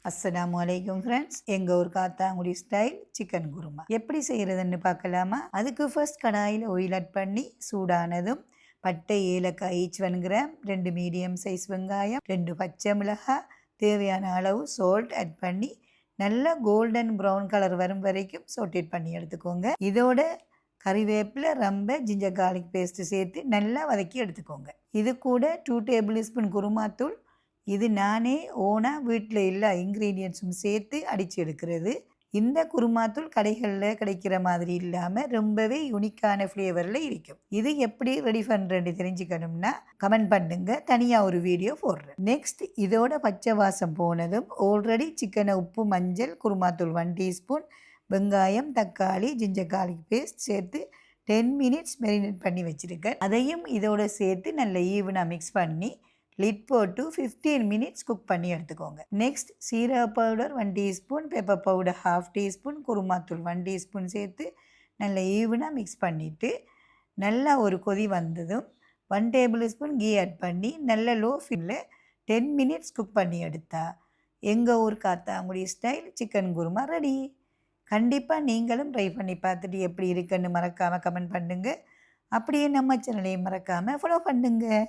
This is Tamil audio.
அஸ்ஸலாமு அலைக்கும் ஃப்ரெண்ட்ஸ். எங்கள் ஊர் காத்தாங்குடி ஸ்டைல் சிக்கன் குருமா எப்படி செய்கிறதுன்னு பார்க்கலாமா? அதுக்கு ஃபர்ஸ்ட் கடாயில் ஆயில் ஆட் பண்ணி சூடானதும் பட்டை, ஏலக்காய் ஈச் 1 கிராம், 2 மீடியம் சைஸ் வெங்காயம், 2 பச்சை மிளகாய், தேவையான அளவு சால்ட் ஆட் பண்ணி நல்லா கோல்டன் ப்ரௌன் கலர் வரும் வரைக்கும் சோட்டேட் பண்ணி எடுத்துக்கோங்க. இதோட கறிவேப்பிலை, ரம்பை, ஜிஞ்சர் கார்லிக் பேஸ்ட்டு சேர்த்து நல்லா வதக்கி எடுத்துக்கோங்க. இது கூட 2 டேபிள் ஸ்பூன் குருமாத்தூள். இது நானே ஓனாக வீட்டில் எல்லா இன்க்ரீடியன்ட்ஸும் சேர்த்து அடித்து எடுக்கிறது. இந்த குருமாத்தூள் கடைகளில் கிடைக்கிற மாதிரி இல்லாமல் ரொம்பவே யூனிக்கான ஃப்ளேவரில் இருக்கும். இது எப்படி ரெடி பண்ணுறேன்னு தெரிஞ்சுக்கணும்னா கமெண்ட் பண்ணுங்க, தனியாக ஒரு வீடியோ போடுறேன். நெக்ஸ்ட் இதோட பச்சை வாசம் போனதும் ஆல்ரெடி சிக்கனை உப்பு, மஞ்சள், குருமாத்தூள் 1 டீஸ்பூன், வெங்காயம், தக்காளி, ஜிஞ்சர் கார்லிக் பேஸ்ட் சேர்த்து 10 மினிட்ஸ் மெரினேட் பண்ணி வச்சுருக்கேன். அதையும் இதோட சேர்த்து நல்ல ஈவனாக மிக்ஸ் பண்ணி லிட் போட்டு 15 மினிட்ஸ் குக் பண்ணி எடுத்துக்கோங்க. நெக்ஸ்ட் சீரக powder 1 teaspoon, pepper powder 1/2 teaspoon, குருமாத்தூள் 1 டீஸ்பூன் சேர்த்து நல்ல ஈவனாக மிக்ஸ் பண்ணிவிட்டு நல்லா ஒரு கொதி வந்ததும் 1 டேபிள் ஸ்பூன் கீ ஆட் பண்ணி நல்ல லோ ஃப்ளேமில் 10 மினிட்ஸ் குக் பண்ணி எடுத்தா எங்கள் ஊர் Kattankudy style chicken kurma ready. கண்டிப்பாக நீங்களும் ட்ரை பண்ணி பார்த்துட்டு எப்படி இருக்குன்னு மறக்காமல் கமெண்ட் பண்ணுங்கள். அப்படியே நம்ம சேனலையும் மறக்காமல் ஃபாலோ பண்ணுங்கள்.